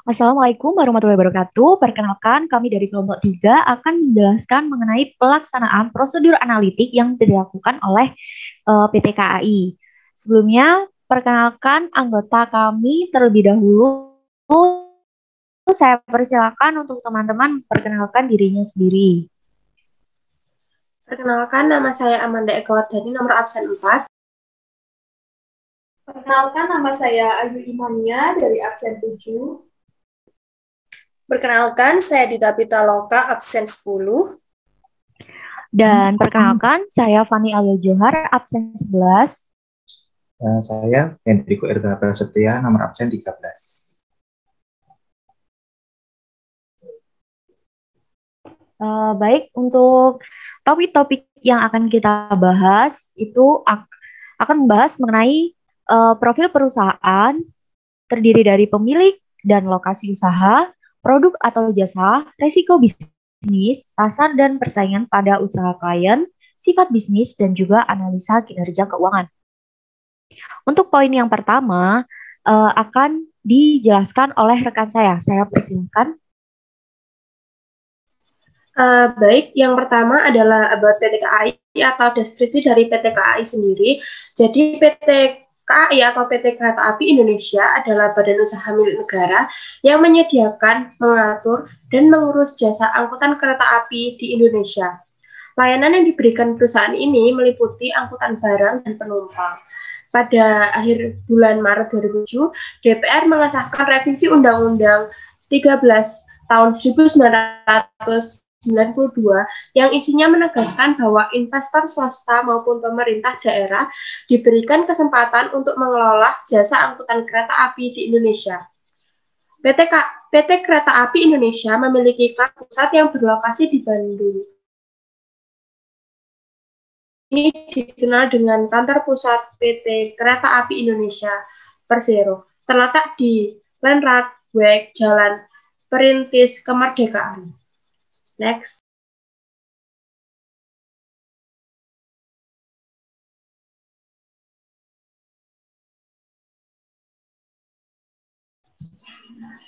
Assalamualaikum warahmatullahi wabarakatuh. Perkenalkan, kami dari kelompok 3 akan menjelaskan mengenai pelaksanaan prosedur analitik yang dilakukan oleh PT KAI. Sebelumnya, perkenalkan anggota kami terlebih dahulu. Saya persilakan untuk teman-teman memperkenalkan dirinya sendiri. Perkenalkan, nama saya Amanda Eka Wardani, nomor absen 4. Perkenalkan, nama saya Ayu Imania dari absen 7. Perkenalkan, saya Dita Pitaloka, absen 10. Dan perkenalkan, saya Fani Alia Johar, absen 11. Saya Hendriko Erdala Prasetya, nomor absen 13. Baik, untuk topik-topik yang akan kita bahas itu akan membahas mengenai profil perusahaan terdiri dari pemilik dan lokasi usaha, produk atau jasa, resiko bisnis, pasar dan persaingan pada usaha klien, sifat bisnis, dan juga analisa kinerja keuangan. Untuk poin yang pertama akan dijelaskan oleh rekan saya. Saya persilakan. Baik, yang pertama adalah about PT KAI atau deskripsi dari PT KAI sendiri. Jadi PT KAI atau PT Kereta Api Indonesia adalah badan usaha milik negara yang menyediakan, mengatur, dan mengurus jasa angkutan kereta api di Indonesia. Layanan yang diberikan perusahaan ini meliputi angkutan barang dan penumpang. Pada akhir bulan Maret 2007, DPR mengesahkan revisi Undang-Undang 13 tahun 1992 yang isinya menegaskan bahwa investor swasta maupun pemerintah daerah diberikan kesempatan untuk mengelola jasa angkutan kereta api di Indonesia. PT Kereta Api Indonesia memiliki kantor pusat yang berlokasi di Bandung. Ini dikenal dengan kantor pusat PT Kereta Api Indonesia Persero, terletak di Landratweg Jalan Perintis Kemerdekaan. Next.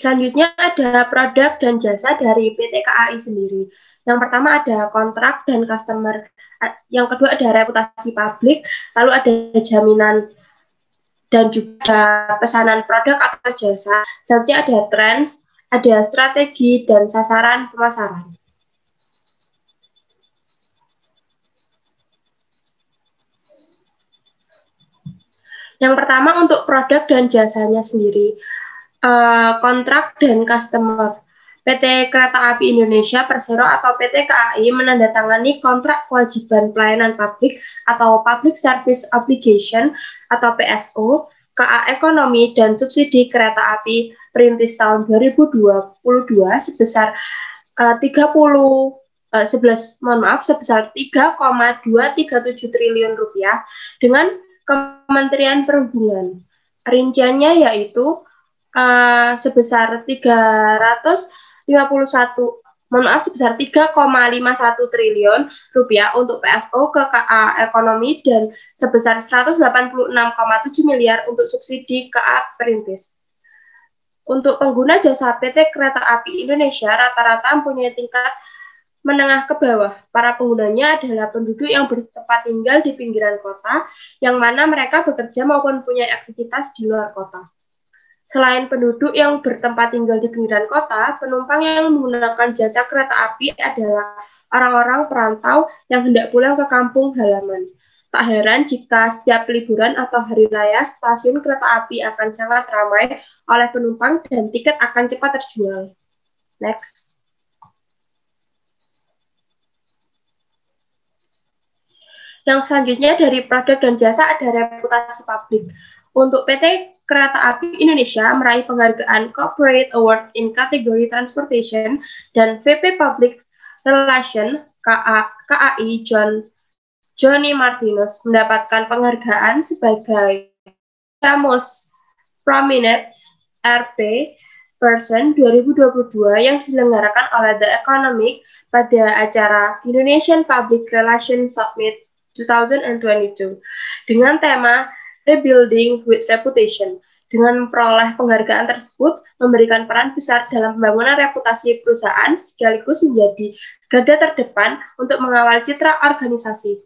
Selanjutnya ada produk dan jasa dari PT KAI sendiri. Yang pertama ada kontrak dan customer. Yang kedua ada reputasi publik. Lalu ada jaminan dan juga pesanan produk atau jasa. Selanjutnya ada trends, ada strategi dan sasaran pemasaran. Yang pertama untuk produk dan jasanya sendiri, kontrak dan customer. PT Kereta Api Indonesia Persero atau PT KAI menandatangani kontrak kewajiban pelayanan publik atau Public Service Obligation atau PSO, KA Ekonomi dan subsidi kereta api perintis tahun 2022 sebesar 3,237 triliun rupiah dengan Kementerian Perhubungan. Rinciannya yaitu sebesar 3,51 triliun rupiah untuk PSO ke KA Ekonomi dan sebesar 186,7 miliar untuk subsidi KA Perintis. Untuk pengguna jasa PT Kereta Api Indonesia rata-rata mempunyai tingkat menengah ke bawah. Para penggunanya adalah penduduk yang bertempat tinggal di pinggiran kota, yang mana mereka bekerja maupun punya aktivitas di luar kota. Selain penduduk yang bertempat tinggal di pinggiran kota, penumpang yang menggunakan jasa kereta api adalah orang-orang perantau yang hendak pulang ke kampung halaman. Tak heran jika setiap liburan atau hari raya, stasiun kereta api akan sangat ramai oleh penumpang dan tiket akan cepat terjual. Next. Yang selanjutnya dari produk dan jasa ada reputasi publik. Untuk PT Kereta Api Indonesia meraih penghargaan Corporate Award in kategori Transportation dan VP Public Relation KAI Johnny Martinus mendapatkan penghargaan sebagai Most Prominent RP Person 2022 yang diselenggarakan oleh The Economic pada acara Indonesian Public Relations Summit 2022 dengan tema Rebuilding with Reputation. Dengan memperoleh penghargaan tersebut, memberikan peran besar dalam pembangunan reputasi perusahaan sekaligus menjadi garda terdepan untuk mengawal citra organisasi.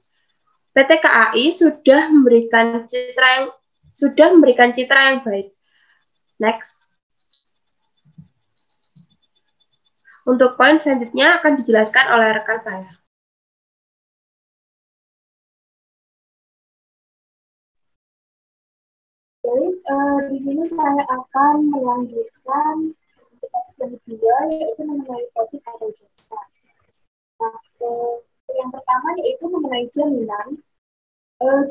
PT KAI sudah memberikan citra yang baik. Next. Untuk poin selanjutnya akan dijelaskan oleh rekan saya. Baik, di sini saya akan melanjutkan yang kedua, yaitu mengenai topik atau jasa. Nah, yang pertama yaitu mengenai jaminan.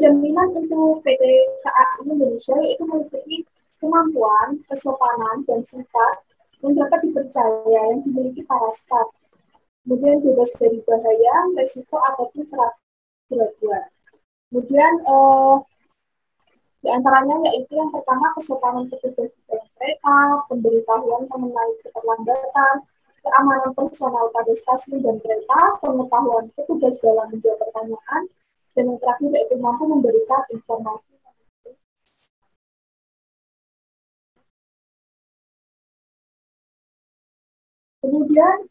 Jaminan untuk PT KAI Indonesia yaitu meliputi kemampuan, kesopanan, dan sifat yang dapat dipercaya yang dimiliki para staf. Kemudian bebas dari bahaya, resiko, ataupun keraguan. Kemudian di antaranya yaitu yang pertama kesopanan petugas di dalam kereta, pemberitahuan mengenai keterlambatan, keamanan personal pada stasiun dan kereta, pengetahuan petugas dalam menjawab pertanyaan, dan yang terakhir yaitu mampu memberikan informasi. Kemudian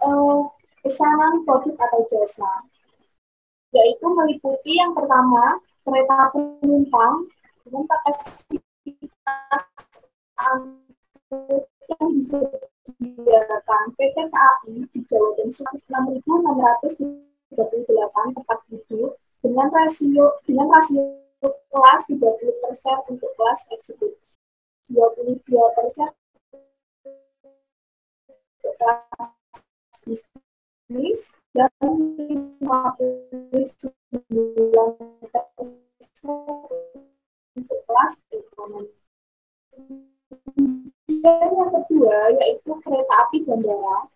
pesanan produk atau jasa, yaitu meliputi yang pertama kereta penumpang dengan kapasitas yang disediakan PT KAI di Jawa dan Sumatera 6.638 tempat duduk dengan rasio kelas 30% untuk kelas eksekutif, 22% untuk kelas bisnis, dan 59% untuk kelas ekonomi. Dan yang kedua yaitu kereta api bandara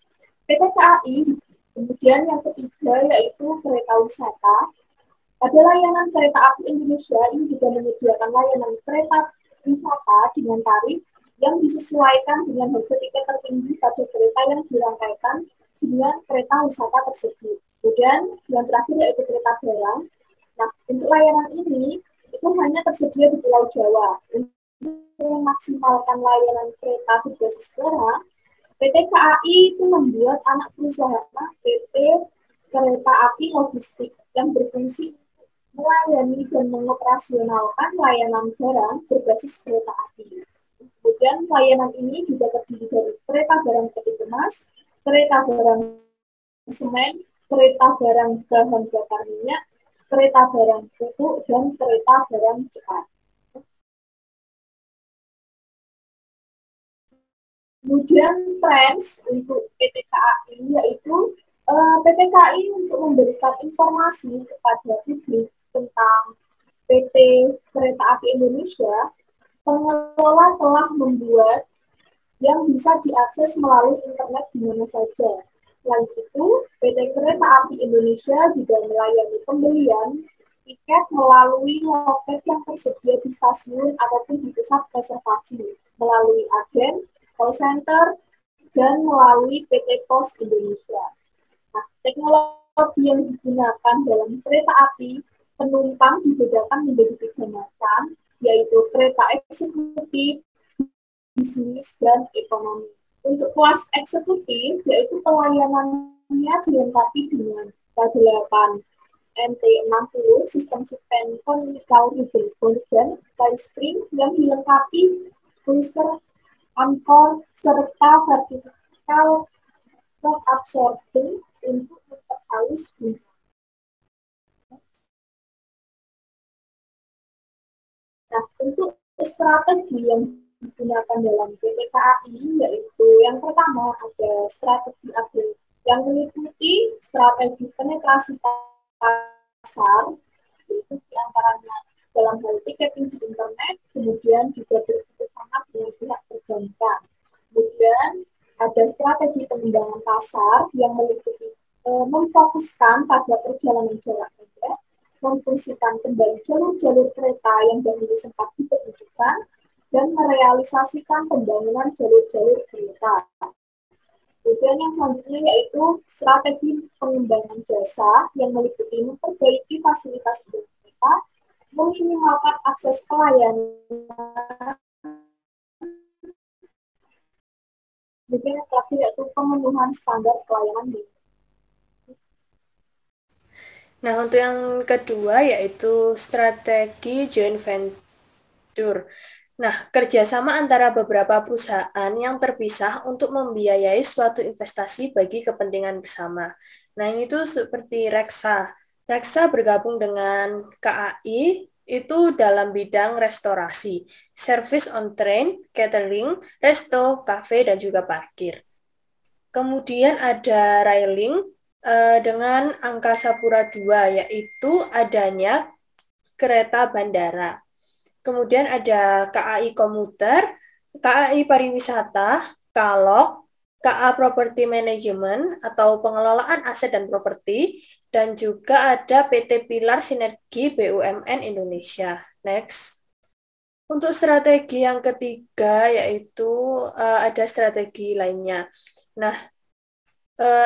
PT KAI. Kemudian yang ketiga yaitu kereta wisata. Pada layanan kereta api Indonesia ini juga menyediakan layanan kereta wisata dengan tarif yang disesuaikan dengan harga tiket tertinggi pada kereta yang dirangkaikan dengan kereta wisata tersebut. Kemudian yang terakhir yaitu kereta barang. Nah, untuk layanan ini itu hanya tersedia di Pulau Jawa. Untuk memaksimalkan layanan kereta berbasis Flora, PT KAI itu membuat anak perusahaan PT Kereta Api Logistik yang berfungsi melayani dan mengoperasionalkan layanan barang berbasis kereta api. Kemudian layanan ini juga terdiri dari kereta barang peti kemas, kereta barang semen, kereta barang bahan bakar minyak, kereta barang pupuk, dan kereta barang cepat. Kemudian trends untuk PT KAI yaitu PT KAI untuk memberikan informasi kepada publik tentang PT Kereta Api Indonesia, pengelola telah membuat yang bisa diakses melalui internet di mana saja. Selain itu, PT Kereta Api Indonesia juga melayani pembelian tiket melalui loket yang tersedia di stasiun ataupun di pusat reservasi, melalui agen, call center, dan melalui PT Pos Indonesia. Nah, teknologi yang digunakan dalam kereta api penumpang dibedakan menjadi 3 macam, yaitu kereta eksekutif, bisnis, dan ekonomi. Untuk kelas eksekutif, yaitu pelayanannya dilengkapi dengan K8 MT60, sistem conical ribbon bond dan tie spring yang dilengkapi booster angkor serta vertikal shock absorbing untuk memperhalus bunyi. Nah, untuk strategi yang digunakan dalam PT KAI yaitu yang pertama ada strategi agresi yang meliputi strategi penetrasi pasar, yaitu diantaranya dalam hal tiketing di internet, kemudian juga bekerjasama dengan pihak perbankan. Kemudian ada strategi pengembangan pasar yang meliputi memfokuskan pada perjalanan jarak pendek, memfungsikan kembali jalur-jalur kereta yang dahulu sempat diperhitungkan, dan merealisasikan pembangunan jalur-jalur kereta. Kemudian yang selanjutnya yaitu strategi pengembangan jasa yang meliputi memperbaiki fasilitas kereta, meminimalkan akses pelayanan Kemudian yang terakhir yaitu pemenuhan standar pelayanan di. Nah, untuk yang kedua yaitu strategi joint venture. Nah, kerjasama antara beberapa perusahaan yang terpisah untuk membiayai suatu investasi bagi kepentingan bersama. Nah, ini tuh seperti Reksa. Reksa bergabung dengan KAI itu dalam bidang restorasi, service on train, catering, resto, cafe, dan juga parkir. Kemudian ada railing dengan Angkasa Pura II, yaitu adanya kereta bandara. Kemudian ada KAI Komuter, KAI Pariwisata, KALOK, KA Property Management atau pengelolaan aset dan properti, dan juga ada PT Pilar Sinergi BUMN Indonesia. Next. Untuk strategi yang ketiga yaitu ada strategi lainnya. Nah,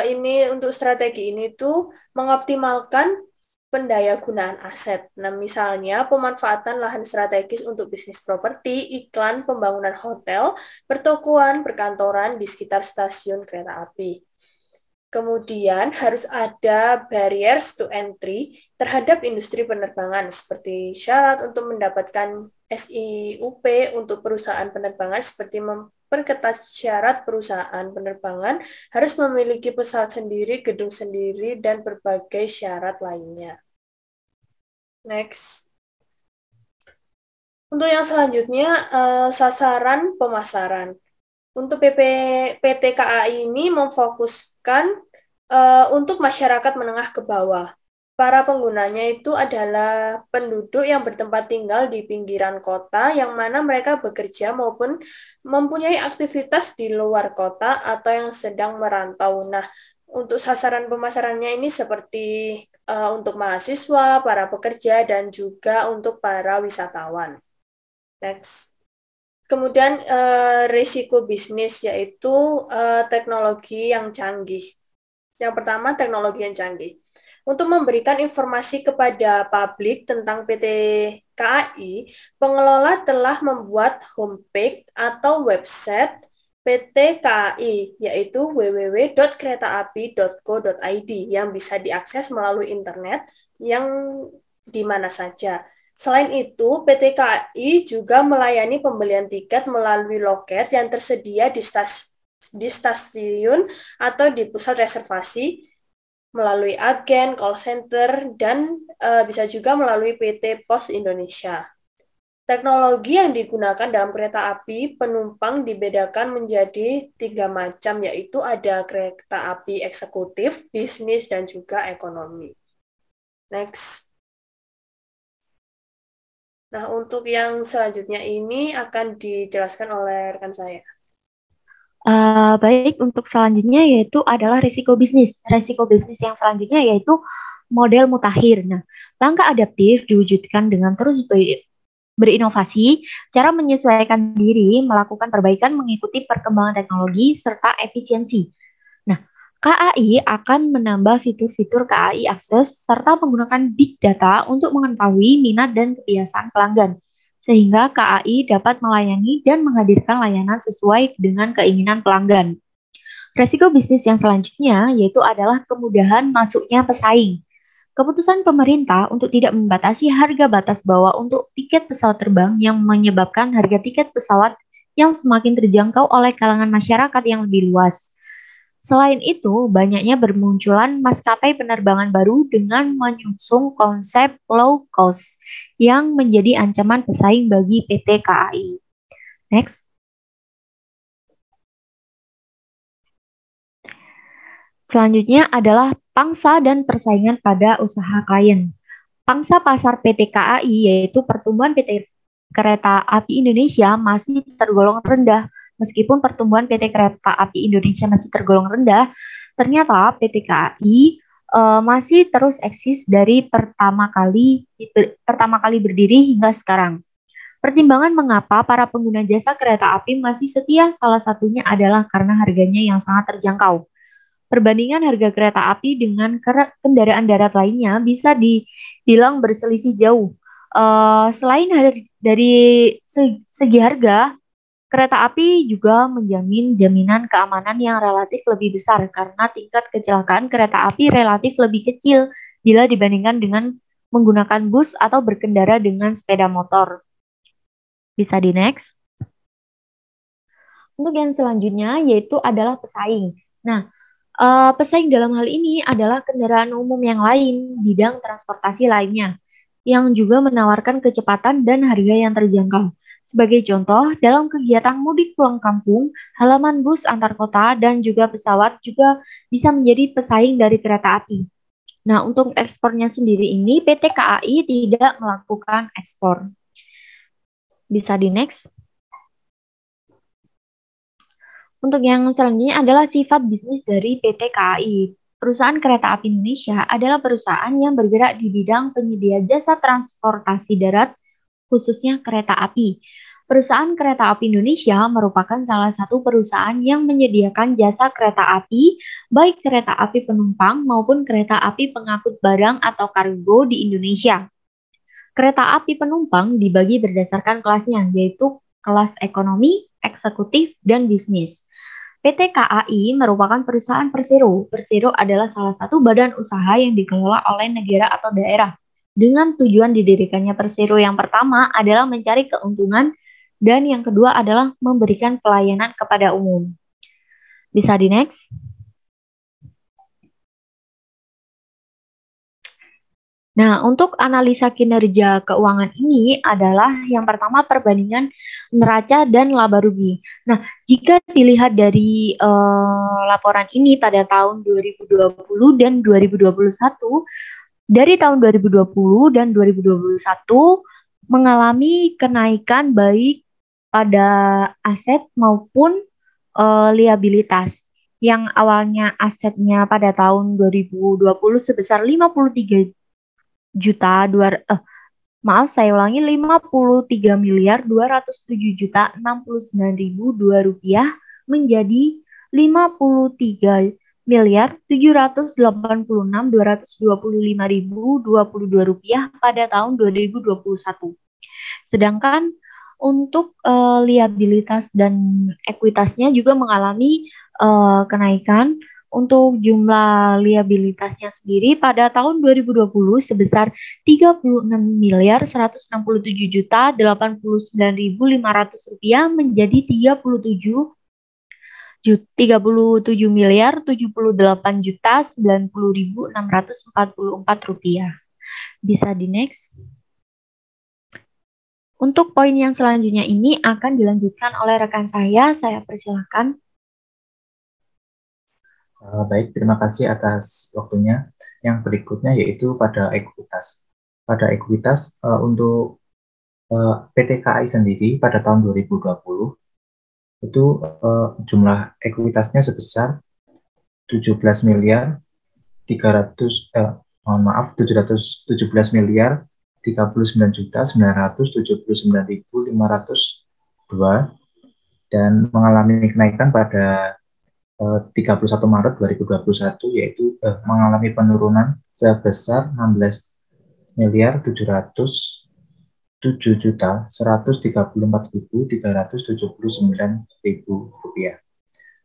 ini untuk strategi ini tuh mengoptimalkan pendayagunaan aset. Nah, misalnya pemanfaatan lahan strategis untuk bisnis properti, iklan, pembangunan hotel, pertokoan, perkantoran di sekitar stasiun kereta api. Kemudian harus ada barriers to entry terhadap industri penerbangan seperti syarat untuk mendapatkan SIUP untuk perusahaan penerbangan seperti memperketat syarat perusahaan penerbangan harus memiliki pesawat sendiri, gedung sendiri, dan berbagai syarat lainnya. Next. Untuk yang selanjutnya, sasaran pemasaran. Untuk PT KAI ini memfokuskan untuk masyarakat menengah ke bawah. Para penggunanya itu adalah penduduk yang bertempat tinggal di pinggiran kota, yang mana mereka bekerja maupun mempunyai aktivitas di luar kota atau yang sedang merantau. Nah, untuk sasaran pemasarannya ini seperti untuk mahasiswa, para pekerja, dan juga untuk para wisatawan. Next. Kemudian risiko bisnis yaitu teknologi yang canggih. Yang pertama, teknologi yang canggih. Untuk memberikan informasi kepada publik tentang PT KAI, pengelola telah membuat homepage atau website PT KAI, yaitu www.keretaapi.co.id yang bisa diakses melalui internet yang di mana saja. Selain itu, PT KAI juga melayani pembelian tiket melalui loket yang tersedia di stasiun atau di pusat reservasi, melalui agen, call center, dan bisa juga melalui PT Pos Indonesia. Teknologi yang digunakan dalam kereta api penumpang dibedakan menjadi 3 macam, yaitu ada kereta api eksekutif, bisnis, dan juga ekonomi. Next. Nah, untuk yang selanjutnya ini akan dijelaskan oleh rekan saya. Baik, untuk selanjutnya yaitu adalah risiko bisnis. Risiko bisnis yang selanjutnya yaitu model mutakhir. Nah, langkah adaptif diwujudkan dengan terus berinovasi, cara menyesuaikan diri, melakukan perbaikan mengikuti perkembangan teknologi, serta efisiensi. Nah, KAI akan menambah fitur-fitur KAI Access serta menggunakan big data untuk mengetahui minat dan kebiasaan pelanggan, sehingga KAI dapat melayani dan menghadirkan layanan sesuai dengan keinginan pelanggan. Resiko bisnis yang selanjutnya yaitu adalah kemudahan masuknya pesaing. Keputusan pemerintah untuk tidak membatasi harga batas bawah untuk tiket pesawat terbang yang menyebabkan harga tiket pesawat yang semakin terjangkau oleh kalangan masyarakat yang lebih luas. Selain itu, banyaknya bermunculan maskapai penerbangan baru dengan mengusung konsep low cost yang menjadi ancaman pesaing bagi PT KAI. Next. Selanjutnya adalah pangsa dan persaingan pada usaha klien. Pangsa pasar PT KAI yaitu pertumbuhan PT Kereta Api Indonesia masih tergolong rendah. Meskipun pertumbuhan PT Kereta Api Indonesia masih tergolong rendah, ternyata PT KAI masih terus eksis dari pertama kali berdiri hingga sekarang. Pertimbangan mengapa para pengguna jasa kereta api masih setia salah satunya adalah karena harganya yang sangat terjangkau. Perbandingan harga kereta api dengan kendaraan darat lainnya bisa dibilang berselisih jauh. Selain dari segi harga, Kereta api juga menjamin jaminan keamanan yang relatif lebih besar karena tingkat kecelakaan kereta api relatif lebih kecil bila dibandingkan dengan menggunakan bus atau berkendara dengan sepeda motor. Bisa di next. Untuk yang selanjutnya yaitu adalah pesaing. Nah, pesaing dalam hal ini adalah kendaraan umum yang lain, bidang transportasi lainnya, yang juga menawarkan kecepatan dan harga yang terjangkau. Sebagai contoh, dalam kegiatan mudik pulang kampung, halaman bus antar kota dan juga pesawat juga bisa menjadi pesaing dari kereta api. Nah, untuk ekspornya sendiri ini, PT KAI tidak melakukan ekspor. Bisa di next. Untuk yang selanjutnya adalah sifat bisnis dari PT KAI. Perusahaan Kereta Api Indonesia adalah perusahaan yang bergerak di bidang penyedia jasa transportasi darat, khususnya kereta api. Perusahaan Kereta Api Indonesia merupakan salah satu perusahaan yang menyediakan jasa kereta api, baik kereta api penumpang maupun kereta api pengangkut barang atau kargo di Indonesia. Kereta api penumpang dibagi berdasarkan kelasnya, yaitu kelas ekonomi, eksekutif, dan bisnis. PT KAI merupakan perusahaan persero. Persero adalah salah satu badan usaha yang dikelola oleh negara atau daerah. Dengan tujuan didirikannya persero yang pertama adalah mencari keuntungan dan yang kedua adalah memberikan pelayanan kepada umum. Bisa di next. Nah, untuk analisa kinerja keuangan ini adalah yang pertama perbandingan neraca dan laba rugi. Nah, jika dilihat dari laporan ini pada tahun 2020 dan 2021, dari tahun 2020 dan 2021 mengalami kenaikan baik pada aset maupun liabilitas. Yang awalnya asetnya pada tahun 2020 sebesar 53 juta saya ulangi 53 miliar 207 juta 69.002 rupiah menjadi 53 miliar 786.225.022 rupiah pada tahun 2021. Sedangkan untuk liabilitas dan ekuitasnya juga mengalami kenaikan. Untuk jumlah liabilitasnya sendiri pada tahun 2020 sebesar 36 miliar 167 juta 89.500 rupiah menjadi 37 miliar 78 juta 90.644 rupiah. Bisa di next. Untuk poin yang selanjutnya ini akan dilanjutkan oleh rekan saya persilahkan. Baik, terima kasih atas waktunya. Yang berikutnya yaitu pada ekuitas. Pada ekuitas untuk PT KAI sendiri pada tahun 2020 itu jumlah ekuitasnya sebesar 17 miliar 717 miliar 39 juta 979.502 dan mengalami kenaikan pada 31 Maret 2021 yaitu mengalami penurunan sebesar 16 miliar 707 juta 134.379.000 rupiah.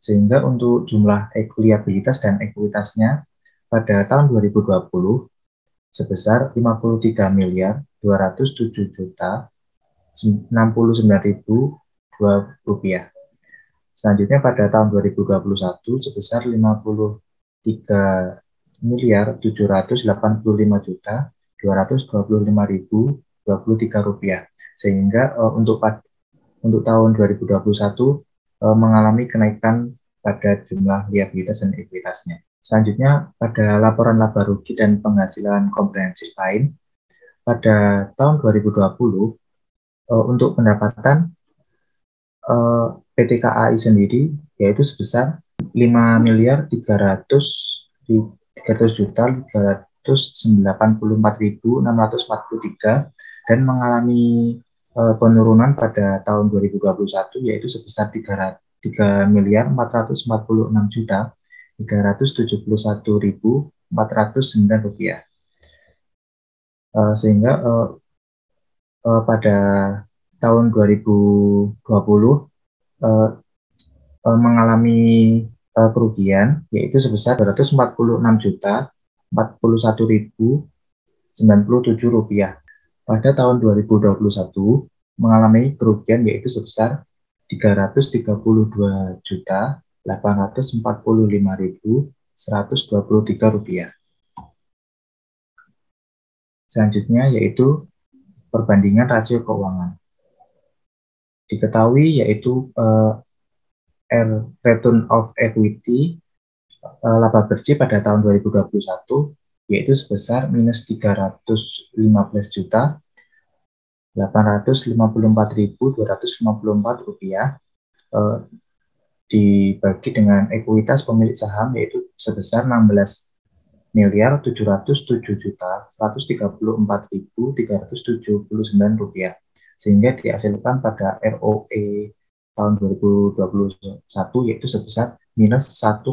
Sehingga untuk jumlah liabilitas dan ekuitasnya pada tahun 2020 sebesar 53 miliar 207 juta 69.002 rupiah. Selanjutnya pada tahun 2021 sebesar 53 miliar 785 juta 225.023 rupiah. Sehingga untuk tahun 2021 mengalami kenaikan pada jumlah liabilitas dan ekuitasnya. Selanjutnya pada laporan laba rugi dan penghasilan komprehensif lain pada tahun 2020 untuk pendapatan PT KAI sendiri yaitu sebesar 5 miliar 300 juta 394.643 dan mengalami penurunan pada tahun 2021 yaitu sebesar 3 miliar 446 juta 371.409 rupiah. Sehingga pada tahun 2020 mengalami kerugian yaitu sebesar Rp246.041.097. Pada tahun 2021 mengalami kerugian yaitu sebesar Rp332.845.123. Selanjutnya yaitu perbandingan rasio keuangan. Diketahui yaitu return of equity laba bersih pada tahun 2021 yaitu sebesar minus Rp315.854.254 dibagi dengan ekuitas pemilik saham yaitu sebesar Rp16.707.134.379, sehingga dihasilkan pada ROE tahun 2021 yaitu sebesar minus 1,89%.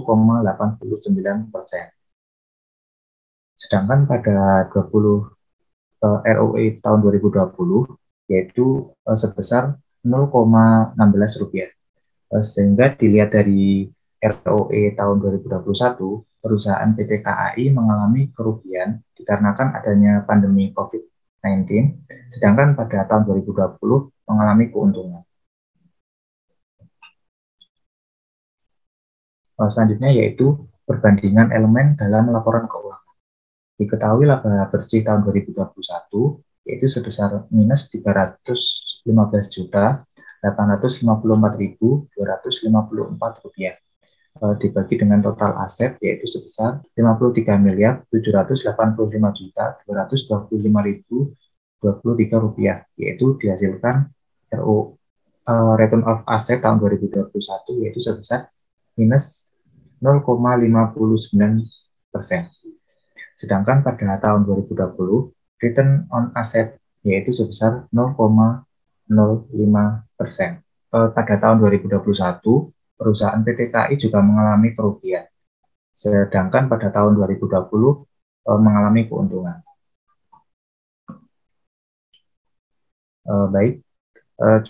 Sedangkan pada ROE tahun 2020 yaitu sebesar Rp0,16. Sehingga dilihat dari ROE tahun 2021, perusahaan PT KAI mengalami kerugian dikarenakan adanya pandemi COVID-19, sedangkan pada tahun 2020 mengalami keuntungan. Selanjutnya yaitu perbandingan elemen dalam laporan keuangan. Diketahui laba bersih tahun 2021 yaitu sebesar minus Rp350.854.254 dibagi dengan total aset yaitu sebesar Rp53.785.225.023, yaitu dihasilkan return of asset tahun 2021 yaitu sebesar minus 0,59%. Sedangkan pada tahun 2020 return on asset yaitu sebesar 0,05%. Pada tahun 2021 perusahaan PT KAI juga mengalami kerugian, sedangkan pada tahun 2020 mengalami keuntungan. Baik,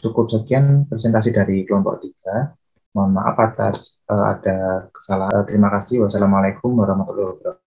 cukup sekian presentasi dari kelompok 3. Mohon maaf atas ada kesalahan. Terima kasih. Wassalamualaikum warahmatullahi wabarakatuh.